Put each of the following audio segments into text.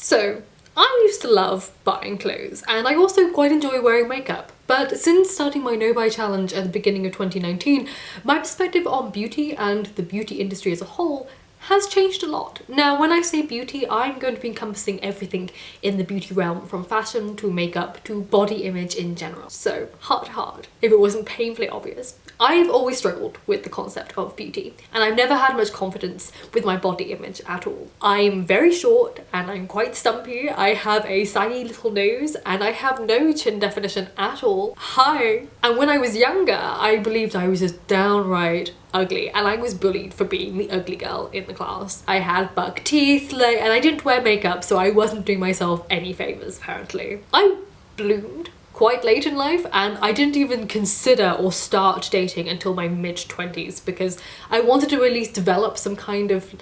So, I used to love buying clothes, and I also quite enjoy wearing makeup. But since starting my No Buy Challenge at the beginning of 2019, my perspective on beauty and the beauty industry as a whole has changed a lot. Now, when I say beauty, I'm going to be encompassing everything in the beauty realm, from fashion to makeup to body image in general. So, heart, if it wasn't painfully obvious, I've always struggled with the concept of beauty, and I've never had much confidence with my body image at all. I'm very short and I'm quite stumpy. I have a saggy little nose and I have no chin definition at all. Hi! And when I was younger, I believed I was just downright ugly, and I was bullied for being the ugly girl in the class. I had buck teeth, and I didn't wear makeup, so I wasn't doing myself any favours, apparently. I bloomed quite late in life, and I didn't even consider or start dating until my mid-20s because I wanted to at least develop some kind of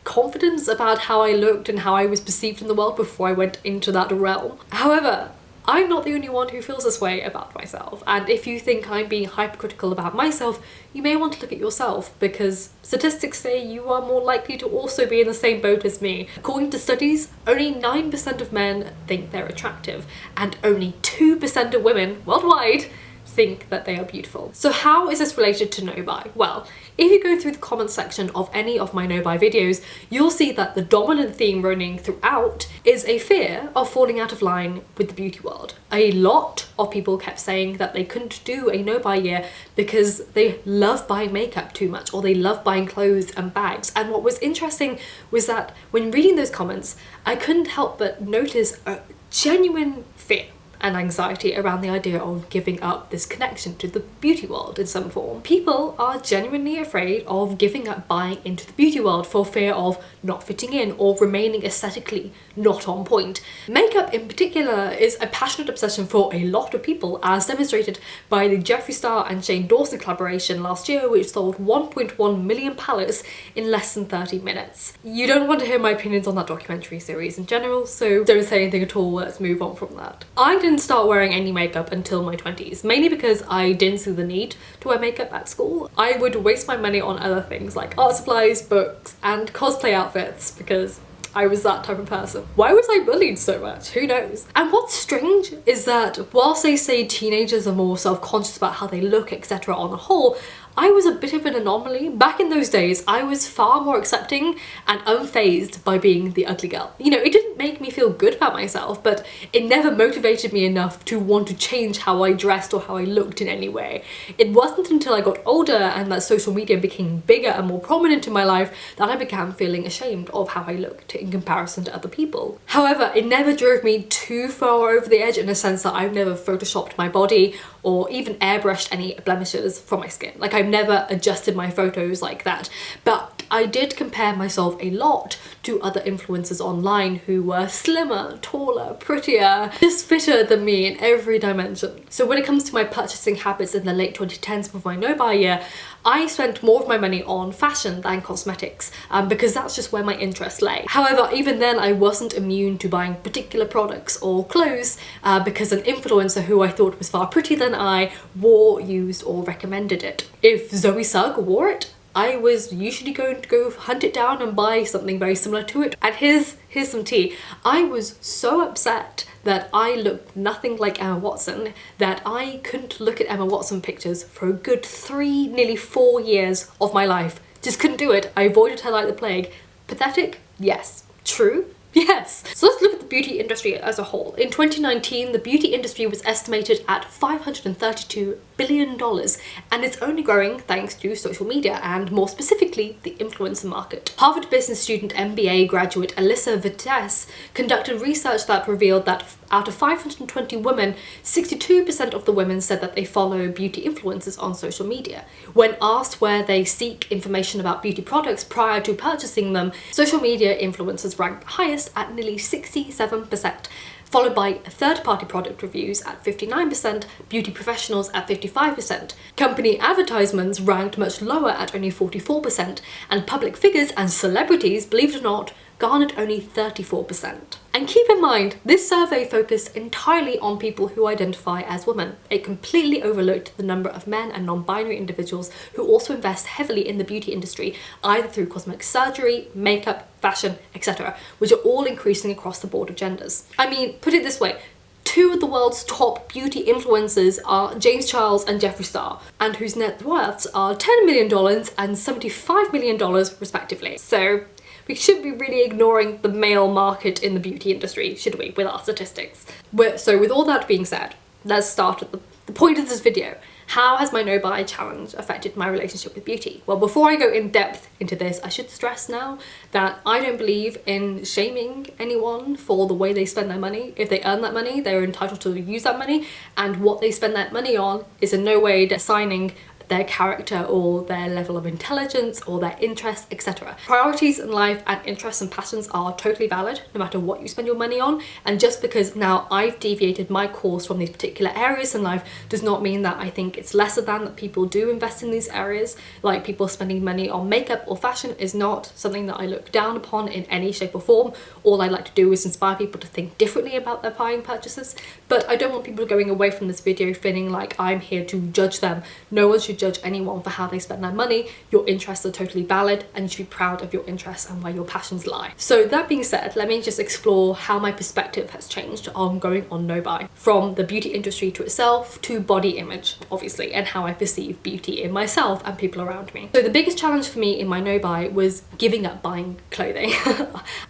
confidence about how I looked and how I was perceived in the world before I went into that realm. However, I'm not the only one who feels this way about myself, and if you think I'm being hypercritical about myself, you may want to look at yourself, because statistics say you are more likely to also be in the same boat as me. According to studies, only 9% of men think they're attractive, and only 2% of women worldwide think that they are beautiful. So how is this related to No Buy? Well, if you go through the comment section of any of my No Buy videos, you'll see that the dominant theme running throughout is a fear of falling out of line with the beauty world. A lot of people kept saying that they couldn't do a No Buy year because they love buying makeup too much, or they love buying clothes and bags. And what was interesting was that when reading those comments, I couldn't help but notice a genuine fear and anxiety around the idea of giving up this connection to the beauty world in some form. People are genuinely afraid of giving up buying into the beauty world for fear of not fitting in or remaining aesthetically not on point. Makeup in particular is a passionate obsession for a lot of people, as demonstrated by the Jeffree Star and Shane Dawson collaboration last year, which sold 1.1 million palettes in less than 30 minutes. You don't want to hear my opinions on that documentary series in general, so don't say anything at all. Let's move on from that. I didn't start wearing any makeup until my 20s, mainly because I didn't see the need to wear makeup at school. I would waste my money on other things like art supplies, books, and cosplay outfits because I was that type of person. Why was I bullied so much? Who knows? And what's strange is that whilst they say teenagers are more self-conscious about how they look, etc. on the whole, I was a bit of an anomaly. Back in those days, I was far more accepting and unfazed by being the ugly girl. You know, it didn't make me feel good about myself, but it never motivated me enough to want to change how I dressed or how I looked in any way. It wasn't until I got older and that social media became bigger and more prominent in my life that I began feeling ashamed of how I looked in comparison to other people. However, it never drove me too far over the edge in a sense that I've never photoshopped my body or even airbrushed any blemishes from my skin. Like, I've never adjusted my photos like that, but I did compare myself a lot to other influencers online who were slimmer, taller, prettier, just fitter than me in every dimension. So when it comes to my purchasing habits in the late 2010s with my No Buy year, I spent more of my money on fashion than cosmetics because that's just where my interest lay. However, even then I wasn't immune to buying particular products or clothes because an influencer who I thought was far prettier than I wore, used, or recommended it. If Zoe Sugg wore it, I was usually going to go hunt it down and buy something very similar to it. And here's some tea. I was so upset that I looked nothing like Emma Watson that I couldn't look at Emma Watson pictures for a good 3, nearly 4 years of my life. Just couldn't do it. I avoided her like the plague. Pathetic? Yes. True? Yes. So let's look at the beauty industry as a whole. In 2019, the beauty industry was estimated at $532 billion, and it's only growing thanks to social media and, more specifically, the influencer market. Harvard Business student MBA graduate Alyssa Vitesse conducted research that revealed that out of 520 women, 62% of the women said that they follow beauty influencers on social media. When asked where they seek information about beauty products prior to purchasing them, social media influencers ranked highest at nearly 67%. Followed by third-party product reviews at 59%, beauty professionals at 55%. Company advertisements ranked much lower at only 44%, and public figures and celebrities, believe it or not, garnered only 34%. And keep in mind, this survey focused entirely on people who identify as women. It completely overlooked the number of men and non-binary individuals who also invest heavily in the beauty industry, either through cosmetic surgery, makeup, fashion, etc., which are all increasing across the board of genders. I mean, put it this way, two of the world's top beauty influencers are James Charles and Jeffree Star, and whose net worths are $10 million and $75 million respectively. So we should be really ignoring the male market in the beauty industry, should we, with our statistics? So with all that being said, let's start at the point of this video. How has my no buy challenge affected my relationship with beauty? Well, before I go in depth into this, I should stress now that I don't believe in shaming anyone for the way they spend their money. If they earn that money, they're entitled to use that money, and what they spend that money on is in no way designing their character or their level of intelligence or their interests, etc. Priorities in life and interests and passions are totally valid no matter what you spend your money on, and just because now I've deviated my course from these particular areas in life does not mean that I think it's lesser than that people do invest in these areas. Like, people spending money on makeup or fashion is not something that I look down upon in any shape or form. All I like to do is inspire people to think differently about their buying purchases, but I don't want people going away from this video feeling like I'm here to judge them. No one should judge anyone for how they spend their money. Your interests are totally valid and you should be proud of your interests and where your passions lie. So that being said, let me just explore how my perspective has changed on going on no buy, from the beauty industry to itself to body image, obviously, and how I perceive beauty in myself and people around me. So the biggest challenge for me in my no buy was giving up buying clothing.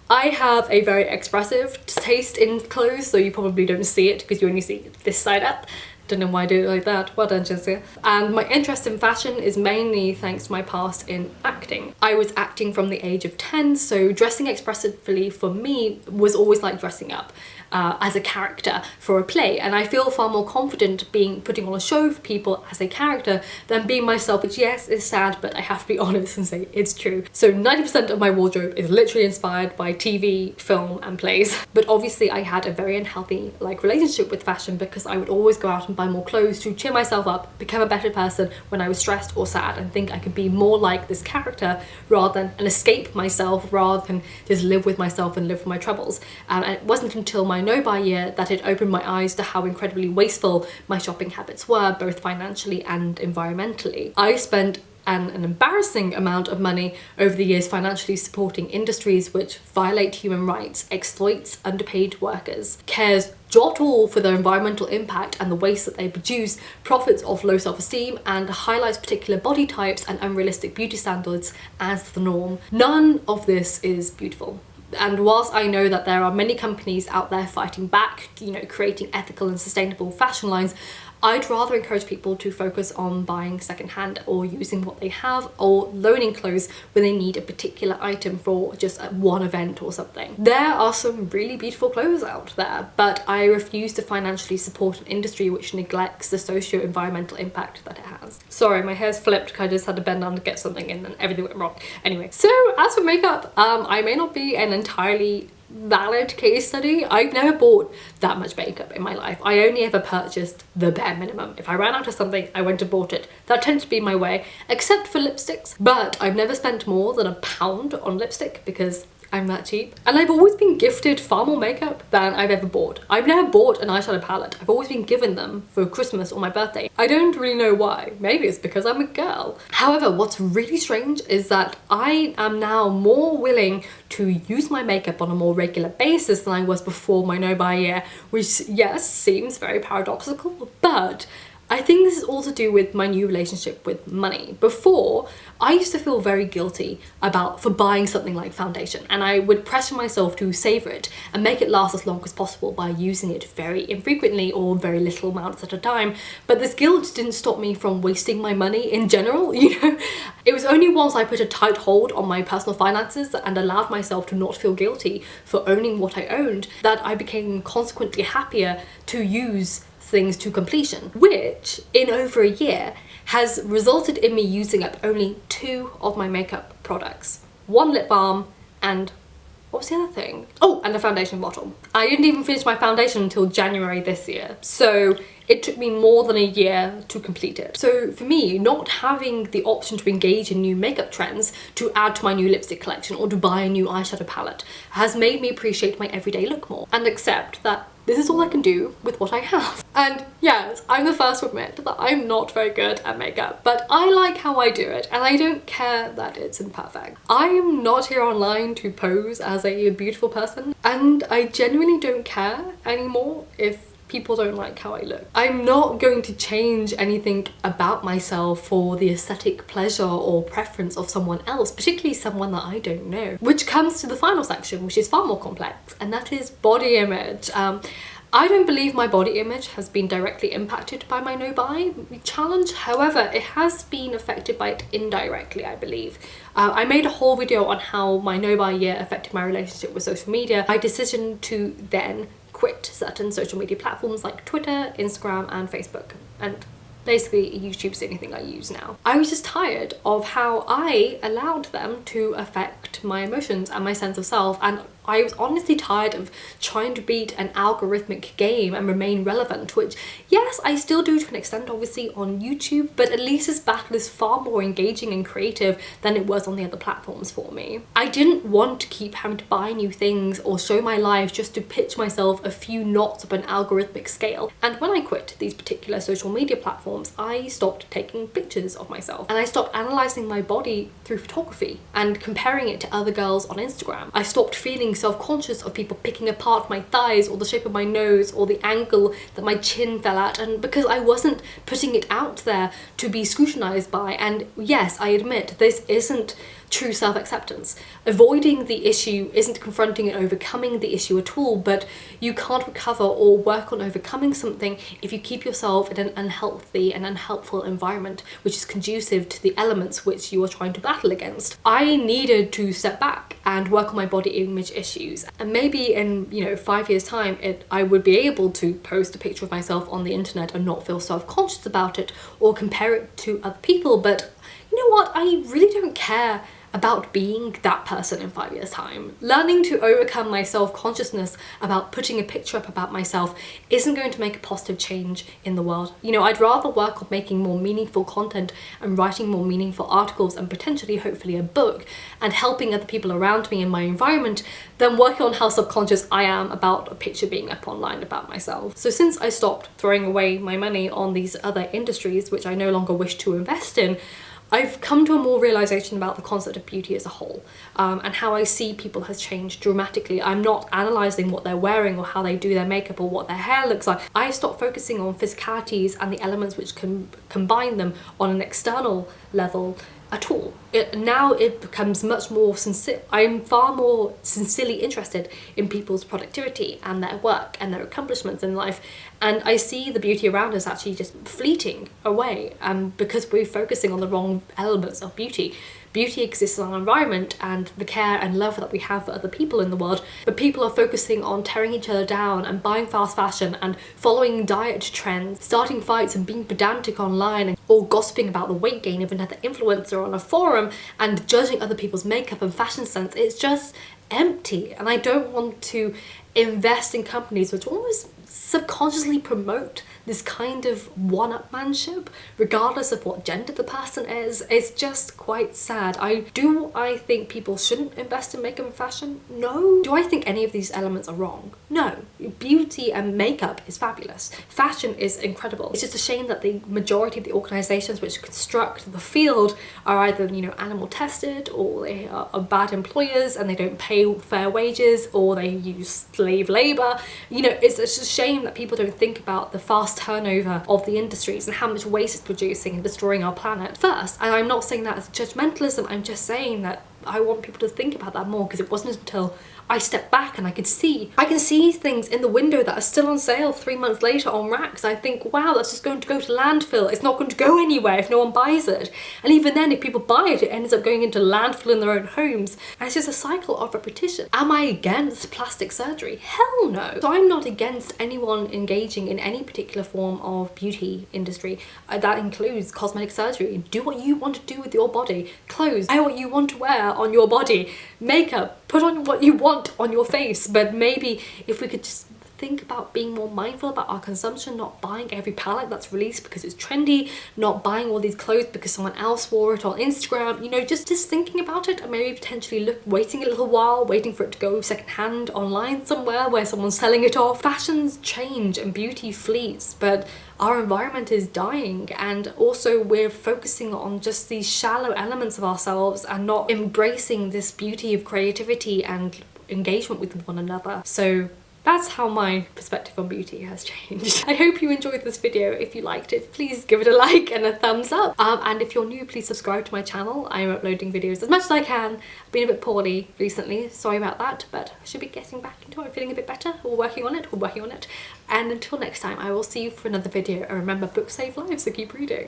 I have a very expressive taste in clothes, so you probably don't see it because you only see this side up. Don't know why I do it like that. Well done, Jessica. And my interest in fashion is mainly thanks to my past in acting. I was acting from the age of 10, so dressing expressively for me was always like dressing up as a character for a play, and I feel far more confident putting on a show for people as a character than being myself, which yes is sad, but I have to be honest and say it's true. So 90% of my wardrobe is literally inspired by TV, film and plays. But obviously I had a very unhealthy relationship with fashion because I would always go out and buy more clothes to cheer myself up, become a better person when I was stressed or sad, and think I could be more like this character and escape myself rather than just live with myself and live with my troubles. And it wasn't until my no buy year that it opened my eyes to how incredibly wasteful my shopping habits were, both financially and environmentally. I spent an embarrassing amount of money over the years financially supporting industries which violate human rights, exploits underpaid workers, cares jot all for their environmental impact and the waste that they produce, profits off low self-esteem, and highlights particular body types and unrealistic beauty standards as the norm. None of this is beautiful. And whilst I know that there are many companies out there fighting back, creating ethical and sustainable fashion lines, I'd rather encourage people to focus on buying secondhand or using what they have or loaning clothes when they need a particular item for just one event or something. There are some really beautiful clothes out there, but I refuse to financially support an industry which neglects the socio-environmental impact that it has. Sorry, my hair's flipped, I just had to bend down to get something in and everything went wrong. Anyway, so as for makeup, I may not be an entirely valid case study. I've never bought that much makeup in my life. I only ever purchased the bare minimum. If I ran out of something, I went and bought it. That tends to be my way, except for lipsticks. But I've never spent more than £1 on lipstick because I'm that cheap. And I've always been gifted far more makeup than I've ever bought. I've never bought an eyeshadow palette. I've always been given them for Christmas or my birthday. I don't really know why. Maybe it's because I'm a girl. However, what's really strange is that I am now more willing to use my makeup on a more regular basis than I was before my no buy year, which yes, seems very paradoxical, but I think this is all to do with my new relationship with money. Before, I used to feel very guilty for buying something like foundation, and I would pressure myself to savor it and make it last as long as possible by using it very infrequently or very little amounts at a time. But this guilt didn't stop me from wasting my money in general, It was only once I put a tight hold on my personal finances and allowed myself to not feel guilty for owning what I owned that I became consequently happier to use things to completion, which in over a year has resulted in me using up only 2 of my makeup products. 1 lip balm and what was the other thing? Oh, and a foundation bottle. I didn't even finish my foundation until January this year. So it took me more than a year to complete it. So for me, not having the option to engage in new makeup trends, to add to my new lipstick collection, or to buy a new eyeshadow palette has made me appreciate my everyday look more and accept that this is all I can do with what I have. And yes, I'm the first to admit that I'm not very good at makeup, but I like how I do it and I don't care that it's imperfect. I'm not here online to pose as a beautiful person, and I genuinely don't care anymore if people don't like how I look. I'm not going to change anything about myself for the aesthetic pleasure or preference of someone else, particularly someone that I don't know. Which comes to the final section, which is far more complex, and that is body image. I don't believe my body image has been directly impacted by my no buy challenge. However, it has been affected by it indirectly, I believe. I made a whole video on how my no buy year affected my relationship with social media. My decision to then quit certain social media platforms like Twitter, Instagram and Facebook, and basically YouTube's the only thing I use now. I was just tired of how I allowed them to affect my emotions and my sense of self, and I was honestly tired of trying to beat an algorithmic game and remain relevant, which yes, I still do to an extent obviously on YouTube, but at least this battle is far more engaging and creative than it was on the other platforms for me. I didn't want to keep having to buy new things or show my life just to pitch myself a few knots up an algorithmic scale. And when I quit these particular social media platforms, I stopped taking pictures of myself and I stopped analysing my body through photography and comparing it to other girls on Instagram. I stopped feeling self-conscious of people picking apart my thighs or the shape of my nose or the angle that my chin fell at, and because I wasn't putting it out there to be scrutinized by. And yes, I admit this isn't true self-acceptance. Avoiding the issue isn't confronting and overcoming the issue at all, but you can't recover or work on overcoming something if you keep yourself in an unhealthy and unhelpful environment which is conducive to the elements which you are trying to battle against. I needed to step back and work on my body image issues, and maybe in 5 years time I would be able to post a picture of myself on the internet and not feel self-conscious about it or compare it to other people. But you know what, I really don't care about being that person in 5 years time. Learning to overcome my self-consciousness about putting a picture up about myself isn't going to make a positive change in the world. I'd rather work on making more meaningful content and writing more meaningful articles and potentially hopefully a book and helping other people around me in my environment than working on how subconscious I am about a picture being up online about myself. So since I stopped throwing away my money on these other industries which I no longer wish to invest in, I've come to a more realisation about the concept of beauty as a whole, and how I see people has changed dramatically. I'm not analysing what they're wearing or how they do their makeup or what their hair looks like. I stopped focusing on physicalities and the elements which can combine them on an external level at all. Now it becomes much more sincere. I'm far more sincerely interested in people's productivity and their work and their accomplishments in life, and I see the beauty around us actually just fleeting away because we're focusing on the wrong elements of beauty. Beauty exists in our environment and the care and love that we have for other people in the world, but people are focusing on tearing each other down and buying fast fashion and following diet trends, starting fights and being pedantic online, or gossiping about the weight gain of another influencer on a forum and judging other people's makeup and fashion sense. It's just empty, and I don't want to invest in companies which almost subconsciously promote this kind of one-upmanship regardless of what gender the person is. It's just quite sad. I think people shouldn't invest in makeup and fashion? No. Do I think any of these elements are wrong? No. Beauty and makeup is fabulous. Fashion is incredible. It's just a shame that the majority of the organisations which construct the field are either animal tested, or they are bad employers and they don't pay fair wages, or they use slave labour. It's just a shame that people don't think about the fast turnover of the industries and how much waste it's producing and destroying our planet first. And I'm not saying that as judgmentalism, I'm just saying that I want people to think about that more, because it wasn't until I stepped back and I can see things in the window that are still on sale 3 months later on racks. I think, wow, that's just going to go to landfill. It's not going to go anywhere if no one buys it. And even then, if people buy it, it ends up going into landfill in their own homes. And it's just a cycle of repetition. Am I against plastic surgery? Hell no. So I'm not against anyone engaging in any particular form of beauty industry. That includes cosmetic surgery. Do what you want to do with your body. Clothes, wear what you want to wear on your body. Makeup, put on what you want on your face. But maybe if we could just think about being more mindful about our consumption, not buying every palette that's released because it's trendy, not buying all these clothes because someone else wore it on Instagram, you know, just thinking about it and maybe potentially waiting a little while, waiting for it to go secondhand online somewhere where someone's selling it off. Fashions change and beauty flees, but our environment is dying, and also we're focusing on just these shallow elements of ourselves and not embracing this beauty of creativity and engagement with one another. So that's how my perspective on beauty has changed. I hope you enjoyed this video. If you liked it, please give it a like and a thumbs up. And if you're new, please subscribe to my channel. I'm uploading videos as much as I can. I've been a bit poorly recently, sorry about that, but I should be getting back into it. I'm feeling a bit better. We're working on it. And until next time, I will see you for another video. And remember, books save lives, so keep reading.